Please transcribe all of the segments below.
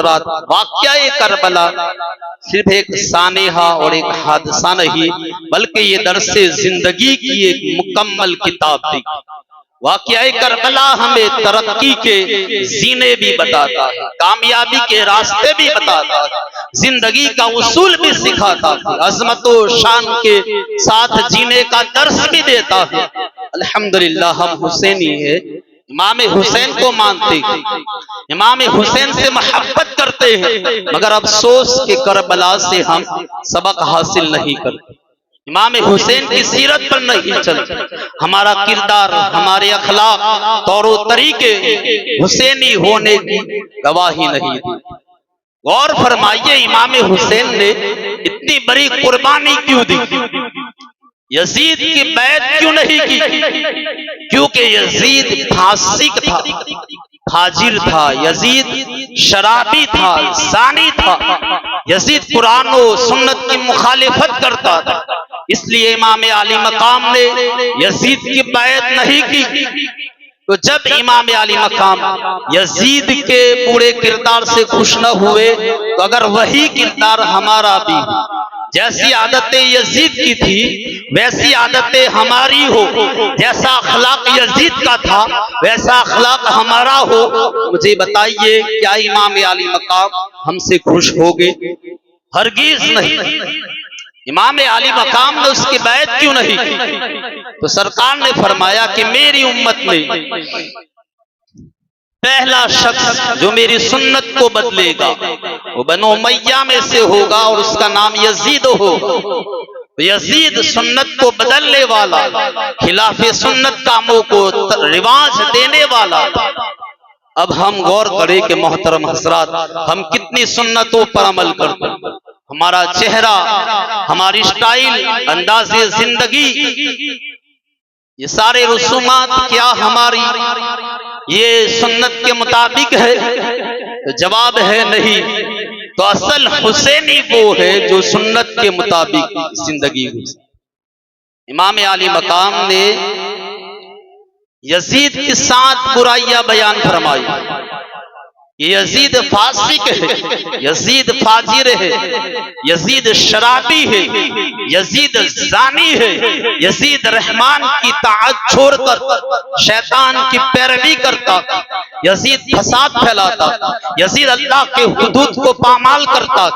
हजरात, वाक़या करबला सिर्फ एक सानेहा और एक हादसा नहीं, बल्कि ये दरसे जिंदगी की एक मुकम्मल किताब थी। वाक़या करबला हमें तरक्की के जीने भी बताता है, कामयाबी के रास्ते भी बताता है, जिंदगी का उसूल भी सिखाता है, अजमत व शान के साथ जीने का दर्स भी देता है। अल्हम्दुलिल्लाह हम हुसैनी है, इमाम हुसैन को मानते हैं, इमाम हुसैन से मोहब्बत करते हैं, मगर अफसोस के करबला से हम सबक हासिल नहीं करते, इमाम हुसैन की सीरत पर नहीं चलते, हमारा किरदार, हमारे अखलाक, तौर तरीके हुसैनी होने की गवाही नहीं दी। गौर फरमाइए, इमाम हुसैन ने इतनी बड़ी कुर्बानी क्यों दी? यजीद की बैत क्यों नहीं की? क्योंकि यजीद फासिक था, फाजिर था, यजीद शराबी था, ज़ानी था, यजीद कुरान और सुन्नत की मुखालिफत करता था। इसलिए इमाम आली मकाम ने यजीद की बैत नहीं की। तो जब इमाम आली मकाम यजीद के पूरे किरदार से खुश न हुए, तो अगर वही किरदार हमारा भी, जैसी आदतें यजीद की थी वैसी आदतें हमारी हो, जैसा अखलाक यजीद का था वैसा अखलाक हमारा हो, मुझे बताइए क्या इमाम आली मकाम हमसे खुश होगे? हरगिज नहीं। इमाम आली मकाम ने उसकी बैत क्यों नहीं की? तो सरकार ने फरमाया कि मेरी उम्मत में पहला शख्स जो मेरी सुन्नत को बदलेगा वो बनो उमय्या में से होगा और उसका नाम यजीद हो। यजीद सुन्नत को बदलने वाला, खिलाफे सुन्नत कामों को रिवाज देने वाला। अब हम गौर करें कि मोहतरम हजरात, हम कितनी सुन्नतों पर अमल करते हैं। हमारा चेहरा, हमारी स्टाइल, अंदाज़े जिंदगी, ये सारे रसूमात क्या हमारी ये सुन्नत के मुताबिक है? तो जवाब है नहीं। तो असल हुसैनी वो है जो सुन्नत के मुताबिक जिंदगी गुज़ारे। इमाम आली मकाम ने यजीद की 7 बुराइयां बयान फरमाई। यजीद फासिक है, यजीद फाजिर है, यजीद शराबी है, यजीद ज़ानी है, यजीद रहमान की ताअत छोड़कर शैतान की पैरवी करता, यजीद फसाद फैलाता, यजीद अल्लाह के हुदूद को पामाल करता।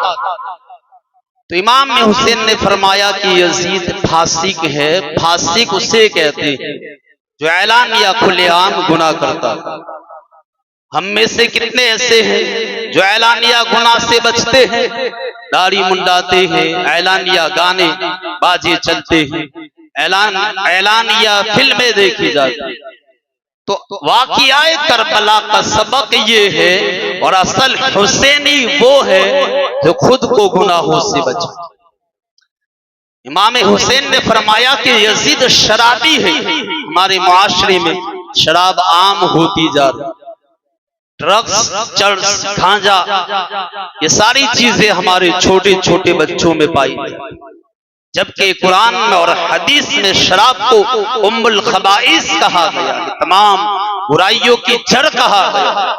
तो इमाम हुसैन ने फरमाया कि यजीद फासिक है। फासिक उसे कहते हैं जो ऐलान या खुलेआम गुनाह करता। हम में से कितने ऐसे हैं जो ऐलानिया गुनाह से बचते हैं, दाढ़ी मुंडाते हैं, ऐलानिया गाने बाजे चलते हैं, ऐलानिया फिल्में देखी जाती। तो वाक़या करबला का सबक ये है, और असल हुसैनी वो है जो खुद को गुनाहों से बचे। इमाम हुसैन ने फरमाया कि यजीद शराबी है। हमारे मुआशरे में शराब आम होती जा रही, ड्रग्स, चर्स, गांजा, ये सारी चीजें हमारे छोटे छोटे बच्चों में पाई, जबकि कुरान में और हदीस में शराब को उम्मुल खबाइस कहा गया है, तमाम बुराइयों की जड़ कहा गया।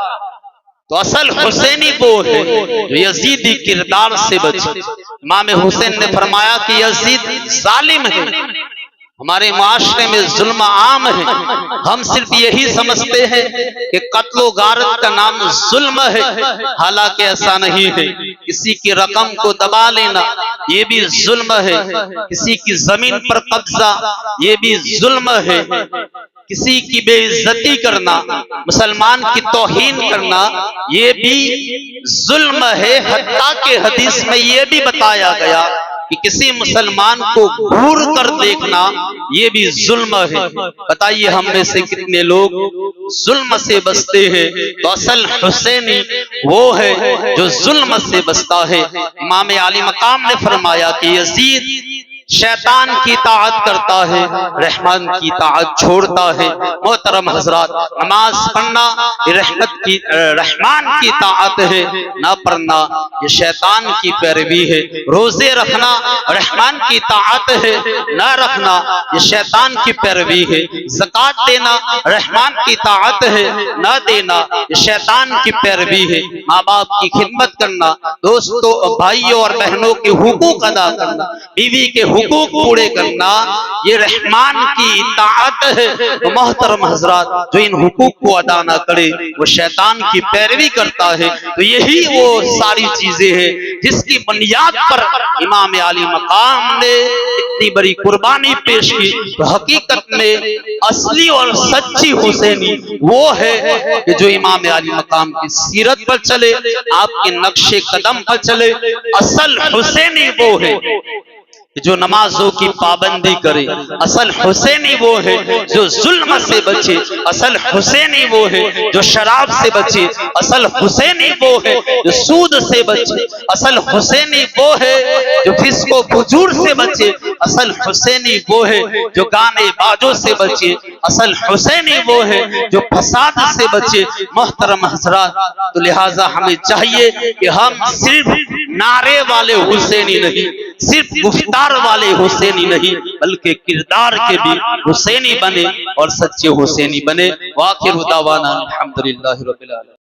तो असल हुसैनी वो है जो यजीदी किरदार से बचे। इमाम हुसैन ने फरमाया कि यजीद जालिम है। हमारे माशरे में जुल्म आम है। हम सिर्फ यही समझते हैं कि कत्लो गारत का नाम जुल्म है, हालांकि ऐसा नहीं है। किसी की रकम को दबा लेना ये भी जुल्म है, किसी की जमीन पर कब्जा ये भी जुल्म है, किसी की बेइज्जती करना, मुसलमान की तौहीन करना ये भी जुल्म है। हत्ता के हदीस में ये भी बताया गया कि किसी मुसलमान को घूर कर देखना ये भी जुल्म है। बताइए हम में से कितने लोग जुल्म से बचते हैं? तो असल हुसैनी वो है जो जुल्म से बचता है। इमाम आली मकाम ने फरमाया कि यजीद शैतान की ताअत करता है, रहमान की ताअत छोड़ता है। मोहतरम हजरात, नमाज पढ़ना ये रहमान की ताअत है, ना पढ़ना ये शैतान की पैरवी है। रोजे रखना रहमान की ताअत है, ना रखना ये शैतान की पैरवी है। ज़कात देना रहमान की ताअत है, ना देना ये शैतान की पैरवी है। माँ बाप की खिदमत करना, दोस्तों भाइयों और बहनों के हुकूक अदा करना, बीवी के हुकूक पूरे करना ये रहमान की इताअत है। तो मोहतरम हजरात, जो इन हुकूक को अदा ना करे वो शैतान की पैरवी करता है। तो यही वो सारी चीजें हैं जिसकी बुनियाद पर इमाम आली मकाम ने इतनी बड़ी कुर्बानी पेश की। तो हकीकत में असली और सच्ची हुसैनी वो है कि जो इमाम आली मकाम की सीरत पर चले, आपके नक्शे कदम पर चले। असल हुसैनी वो है जो नमाजों की पाबंदी करे। असल हुसैनी वो है जो जुल्म से बचे। असल हुसैनी वो है जो शराब से बचे। असल हुसैनी वो है जो सूद से बचे। असल हुसैनी वो है जो फिस्को फुजूर से बचे। असल हुसैनी वो है जो गाने बाजों से बचे। असल हुसैनी वो है जो फसाद से बचे। मोहतरम हजरात, तो लिहाजा हमें चाहिए कि हम सिर्फ नारे वाले हुसैनी नहीं, सिर्फ गुफ्तार वाले हुसैनी नहीं, बल्कि किरदार के भी हुसैनी बने और सच्चे हुसैनी बने। वाखिर दावाना अल्हम्दुलिल्लाहि रब्बिल आलमीन।